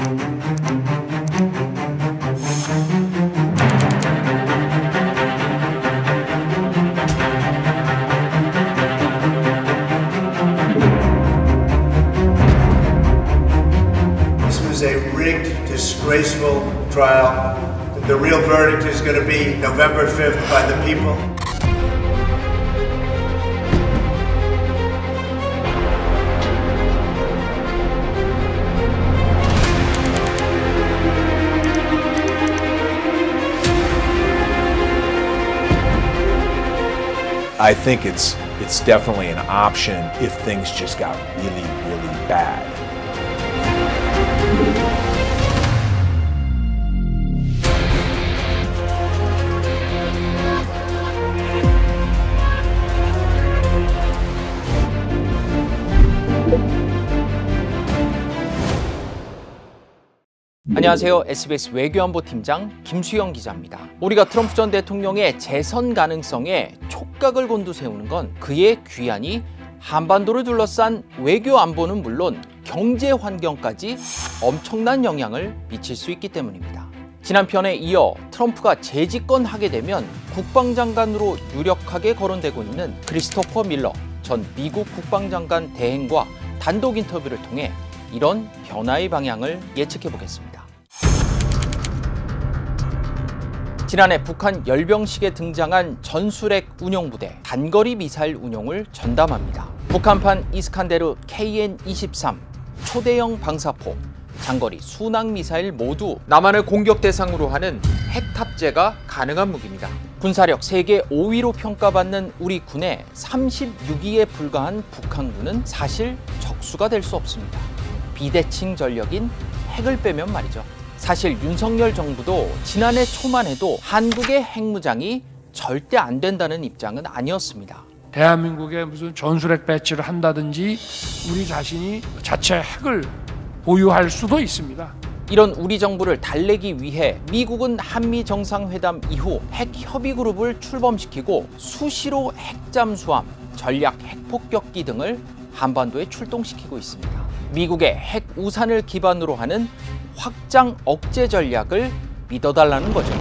A rigged, disgraceful trial. The real verdict is going to be November 5th by the people. I think it's definitely an option if things just got really, really bad. 안녕하세요. SBS 외교안보팀장 김수영 기자입니다. 우리가 트럼프 전 대통령의 재선 가능성에 촉각을 곤두세우는 건 그의 귀환이 한반도를 둘러싼 외교 안보는 물론 경제 환경까지 엄청난 영향을 미칠 수 있기 때문입니다. 지난 편에 이어 트럼프가 재집권하게 되면 국방장관으로 유력하게 거론되고 있는 크리스토퍼 밀러 전 미국 국방장관 대행과 단독 인터뷰를 통해 이런 변화의 방향을 예측해 보겠습니다. 지난해 북한 열병식에 등장한 전술핵 운용부대 단거리 미사일 운용을 전담합니다. 북한판 이스칸데르 KN-23, 초대형 방사포, 장거리 순항 미사일 모두 남한을 공격 대상으로 하는 핵 탑재가 가능한 무기입니다. 군사력 세계 5위로 평가받는 우리 군의 36위에 불과한 북한군은 사실 적수가 될 수 없습니다. 비대칭 전력인 핵을 빼면 말이죠. 사실 윤석열 정부도 지난해 초만 해도 한국의 핵무장이 절대 안 된다는 입장은 아니었습니다. 대한민국에 무슨 전술핵 배치를 한다든지 우리 자신이 자체 핵을 보유할 수도 있습니다. 이런 우리 정부를 달래기 위해 미국은 한미 정상회담 이후 핵 협의 그룹을 출범시키고 수시로 핵 잠수함, 전략 핵폭격기 등을 한반도에 출동시키고 있습니다. 미국의 핵 우산을 기반으로 하는 확장 억제 전략을 믿어달라는 거죠.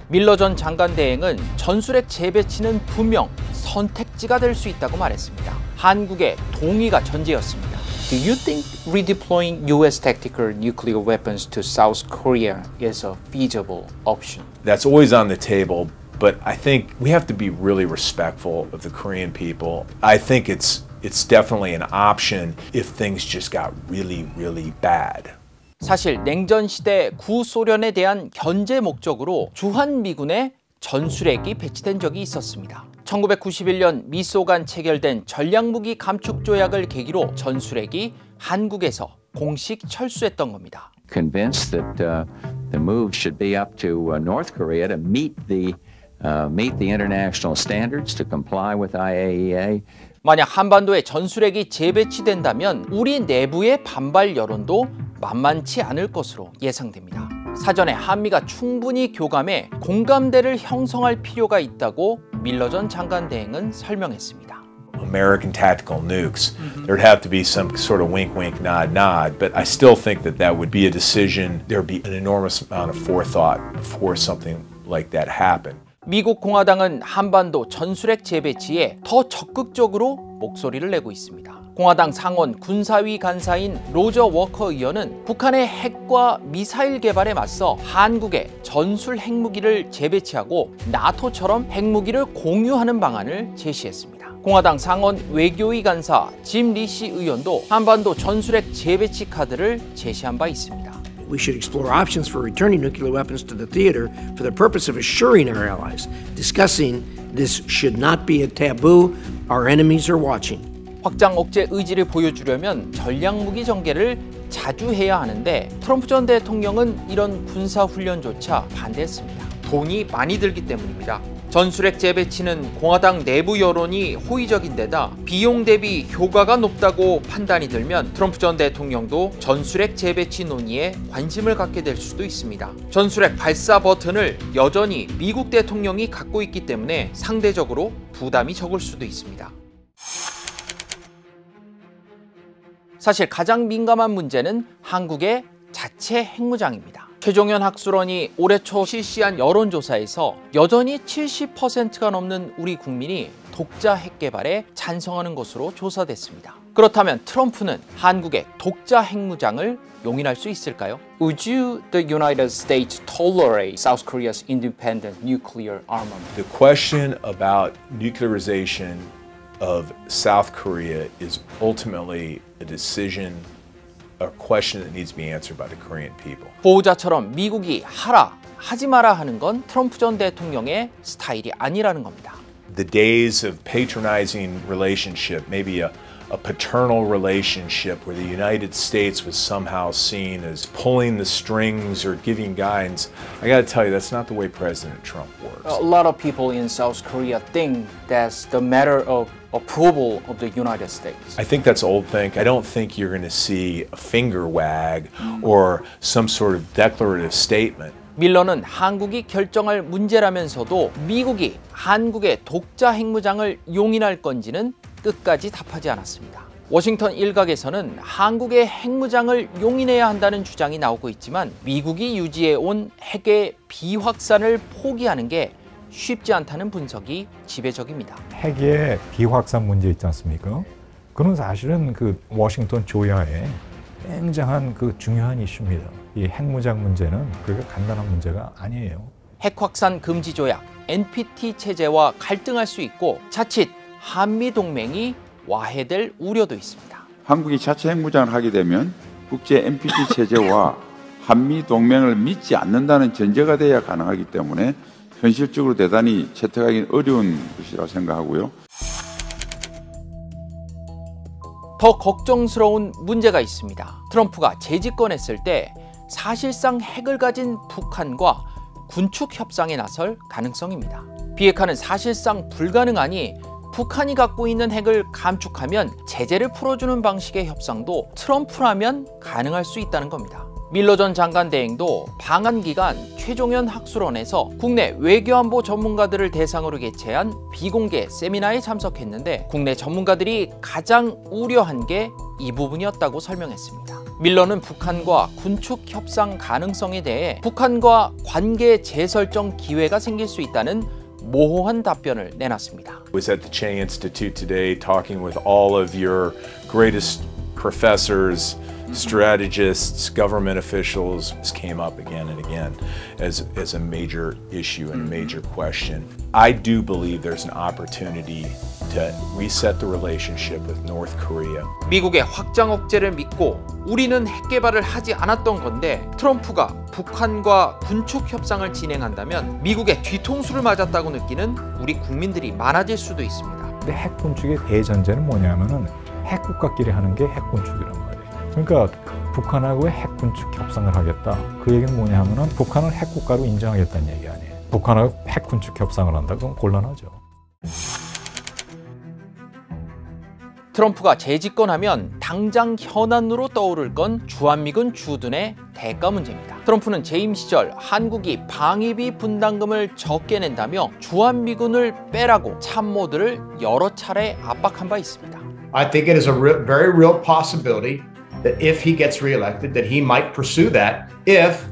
밀러 전 장관 대행은 전술핵 재배치는 분명 선택지가 될 수 있다고 말했습니다. 한국의 동의가 전제였습니다. Do you think redeploying U.S. tactical nuclear weapons to South Korea is a feasible option? That's always on the table, but I think we have to be really respectful of the Korean people. I think it's definitely an option if things just got really, really bad. 사실 냉전 시대 구소련에 대한 견제 목적으로 주한미군에 전술핵이 배치된 적이 있었습니다. 1991년 미소 간 체결된 전략무기 감축 조약을 계기로 전술핵이 한국에서 공식 철수했던 겁니다. Convinced that the move should be up to North Korea to meet the international standards to comply with IAEA. 만약 한반도에 전술핵이 재배치된다면 우리 내부의 반발 여론도 만만치 않을 것으로 예상됩니다. 사전에 한미가 충분히 교감해 공감대를 형성할 필요가 있다고 밀러 전 장관 대행은 설명했습니다. American tactical nukes, there'd have to be some sort of wink, wink, nod, nod, but I still think that would be a decision. There'd be an enormous amount of forethought before something like that happened. 미국 공화당은 한반도 전술핵 재배치에 더 적극적으로 목소리를 내고 있습니다. 공화당 상원 군사위 간사인 로저 워커 의원은 북한의 핵과 미사일 개발에 맞서 한국에 전술 핵무기를 재배치하고 나토처럼 핵무기를 공유하는 방안을 제시했습니다. 공화당 상원 외교위 간사 짐 리시 의원도 한반도 전술핵 재배치 카드를 제시한 바 있습니다. We should explore options for returning nuclear weapons to the theater for the purpose of assuring our allies. Discussing this should not be a taboo. Our enemies are watching. 확장 억제 의지를 보여주려면 전략무기 전개를 자주 해야 하는데 트럼프 전 대통령은 이런 군사훈련조차 반대했습니다. 돈이 많이 들기 때문입니다. 전술핵 재배치는 공화당 내부 여론이 호의적인데다 비용 대비 효과가 높다고 판단이 들면 트럼프 전 대통령도 전술핵 재배치 논의에 관심을 갖게 될 수도 있습니다. 전술핵 발사 버튼을 여전히 미국 대통령이 갖고 있기 때문에 상대적으로 부담이 적을 수도 있습니다. 사실 가장 민감한 문제는 한국의 자체 핵무장입니다. 최종현 학술원이 올해 초 실시한 여론조사에서 여전히 70%가 넘는 우리 국민이 독자 핵 개발에 찬성하는 것으로 조사됐습니다. 그렇다면 트럼프는 한국의 독자 핵무장을 용인할 수 있을까요? Would you, the United States, tolerate South Korea's independent nuclear armament? The question about nuclearization of South Korea is ultimately a decision, a question that needs to be answered by the Korean people. 보호자처럼 미국이 하라, 하지 마라 하는 건 트럼프 전 대통령의 스타일이 아니라는 겁니다. The days of patronizing relationship, maybe a paternal relationship where the United States was somehow seen as pulling the strings or giving guidance, I got to tell you, that's not the way President Trump works. A lot of people in South Korea think that's the matter of approval of the United States. I think that's old think. I don't think you're going to see a finger wag or some sort of declarative statement. 밀러는 한국이 결정할 문제라면서도 미국이 한국의 독자 핵무장을 용인할 건지는 끝까지 답하지 않았습니다. 워싱턴 일각에서는 한국의 핵무장을 용인해야 한다는 주장이 나오고 있지만 미국이 유지해온 핵의 비확산을 포기하는 게 쉽지 않다는 분석이 지배적입니다. 핵의 비확산 문제 있지 않습니까? 그건 사실은 그 워싱턴 조야의 굉장한 그 중요한 이슈입니다. 이 핵무장 문제는 그렇게 간단한 문제가 아니에요. 핵확산 금지 조약, NPT 체제와 갈등할 수 있고 자칫 한미 동맹이 와해될 우려도 있습니다. 한국이 자체 핵무장을 하게 되면 국제 NPT 체제와 한미 동맹을 믿지 않는다는 전제가 돼야 가능하기 때문에 현실적으로 대단히 채택하기 어려운 것이라고 생각하고요. 더 걱정스러운 문제가 있습니다. 트럼프가 재집권했을 때 사실상 핵을 가진 북한과 군축 협상에 나설 가능성입니다. 비핵화는 사실상 불가능하니 북한이 갖고 있는 핵을 감축하면 제재를 풀어주는 방식의 협상도 트럼프라면 가능할 수 있다는 겁니다. 밀러 전 장관 대행도 방한 기간 최종현 학술원에서 국내 외교안보 전문가들을 대상으로 개최한 비공개 세미나에 참석했는데 국내 전문가들이 가장 우려한 게 이 부분이었다고 설명했습니다. 밀러는 북한과 군축 협상 가능성에 대해 북한과 관계 재설정 기회가 생길 수 있다는 모호한 답변을 내놨습니다. I was at the Che Institute today talking with all of your greatest professors, strategists, government officials. This came up again and again as a major issue and a major question. I do believe there's an opportunity to reset the relationship with North Korea. 미국의 확장 억제를 믿고 우리는 핵 개발을 하지 않았던 건데 트럼프가 북한과 군축 협상을 진행한다면 미국의 뒤통수를 맞았다고 느끼는 우리 국민들이 많아질 수도 있습니다. 근데 핵 군축의 대전제는 뭐냐면은 핵국가끼리 하는 게 핵 군축이란 말이에요. 그러니까 북한하고의 핵 군축 협상을 하겠다. 그 얘기는 뭐냐 하면은 북한을 핵국가로 인정하겠다는 얘기 아니에요. 북한하고 핵 군축 협상을 한다. 그건 곤란하죠. 트럼프가 재집권하면 당장 현안으로 떠오를 건 주한미군 주둔의 대가 문제입니다. 트럼프는 재임 시절 한국이 방위비 분담금을 적게 낸다며 주한미군을 빼라고 참모들을 여러 차례 압박한 바 있습니다. I think it is a very real possibility that if he gets reelected, that he might pursue that if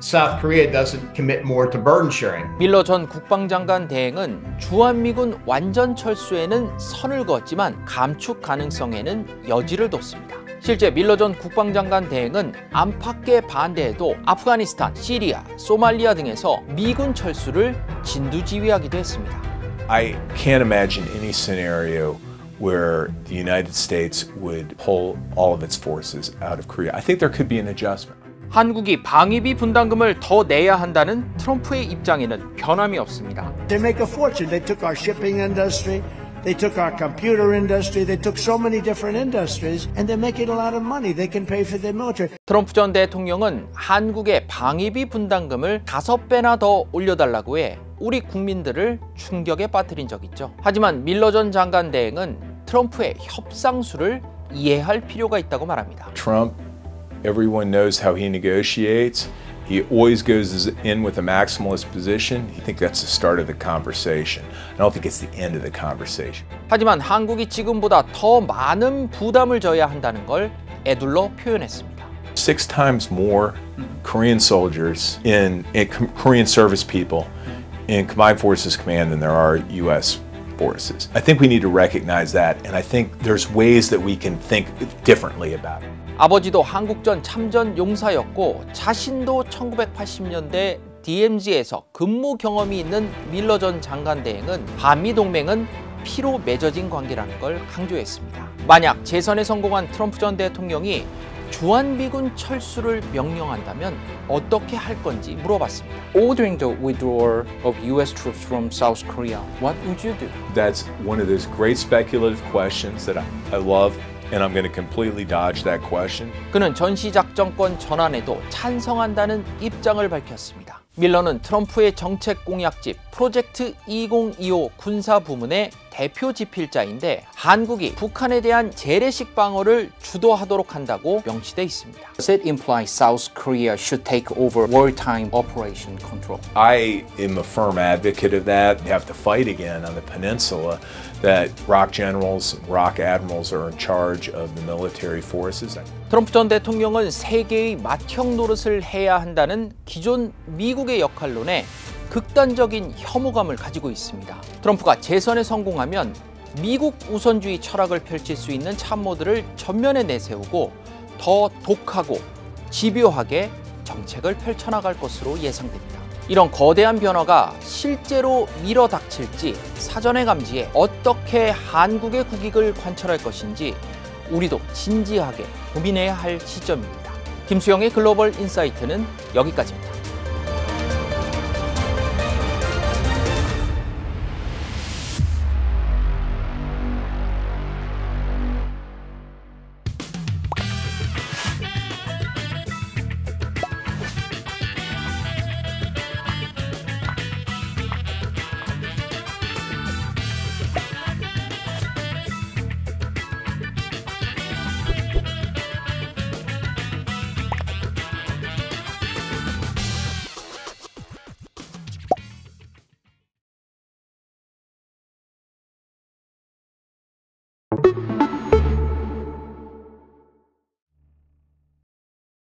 South Korea doesn't commit more to burden sharing. 밀러 전 국방장관 대행은 주한미군 완전 철수에는 선을 그었지만 감축 가능성에는 여지를 뒀습니다. 실제 밀러 전 국방장관 대행은 안팎의 반대에도 아프가니스탄, 시리아, 소말리아 등에서 미군 철수를 진두지휘하기도 했습니다. I can't imagine any scenario where the United States would pull all of its forces out of Korea. I think there could be an adjustment. 한국이 방위비 분담금을 더 내야 한다는 트럼프의 입장에는 변함이 없습니다. They make a fortune. They took our shipping industry, they took our computer industry, they took so many different industries, and they're making a lot of money. They can pay for their military. 트럼프 전 대통령은 한국의 방위비 분담금을 5배나 더 올려달라고 해 우리 국민들을 충격에 빠뜨린 적 있죠. 하지만 밀러 전 장관 대행은 트럼프의 협상수를 이해할 필요가 있다고 말합니다. Trump, everyone knows how he negotiates. He always goes in with a maximalist position. I think that's the start of the conversation. I don't think it's the end of the conversation. 하지만 한국이 지금보다 더 많은 부담을 져야 한다는 걸 에둘러 표현했습니다. 6 times more Korean soldiers in Korean service people in Combined Forces Command than there are U.S. forces. I think we need to recognize that, and I think there's ways that we can think differently about it. 아버지도 한국전 참전 용사였고 자신도 1980년대 DMZ에서 근무 경험이 있는 밀러 전 장관 대행은 한미 동맹은 피로 맺어진 관계라는 걸 강조했습니다. 만약 재선에 성공한 트럼프 전 대통령이 주한미군 철수를 명령한다면 어떻게 할 건지 물어봤습니다. Ordering the withdrawal of U.S. troops from South Korea, what would you do? That's one of those great speculative questions that I love, and I'm going to completely dodge that question. 그는 전시작전권 전환에도 찬성한다는 입장을 밝혔습니다. 밀러는 트럼프의 정책 공약집 프로젝트 2025 군사 부문의 대표 집필자인데 한국이 북한에 대한 재래식 방어를 주도하도록 한다고 명시돼 있습니다. Does it imply South Korea should take over wartime operation control? I am a firm advocate of that. We have to fight again on the peninsula that ROK generals, ROK admirals are in charge of the military forces. 트럼프 전 대통령은 세계의 맏형 노릇을 해야 한다는 기존 미국의 역할론에 극단적인 혐오감을 가지고 있습니다. 트럼프가 재선에 성공하면 미국 우선주의 철학을 펼칠 수 있는 참모들을 전면에 내세우고 더 독하고 집요하게 정책을 펼쳐나갈 것으로 예상됩니다. 이런 거대한 변화가 실제로 밀어닥칠지 사전에 감지해 어떻게 한국의 국익을 관철할 것인지 우리도 진지하게 고민해야 할 시점입니다. 김수영의 글로벌 인사이트는 여기까지입니다.